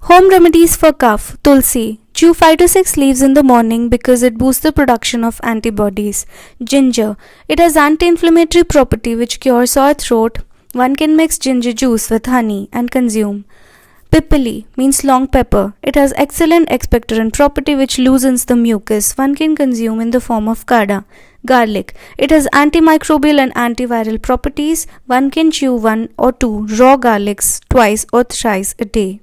Home remedies for cough. Tulsi. Chew 5 to 6 leaves in the morning because it boosts the production of antibodies. Ginger. It has anti-inflammatory property which cures sore throat. One can mix ginger juice with honey and consume. Pipili means long pepper. It has excellent expectorant property which loosens the mucus. One can consume in the form of kada. Garlic. It has antimicrobial and antiviral properties. One can chew 1 or 2 raw garlics twice or thrice a day.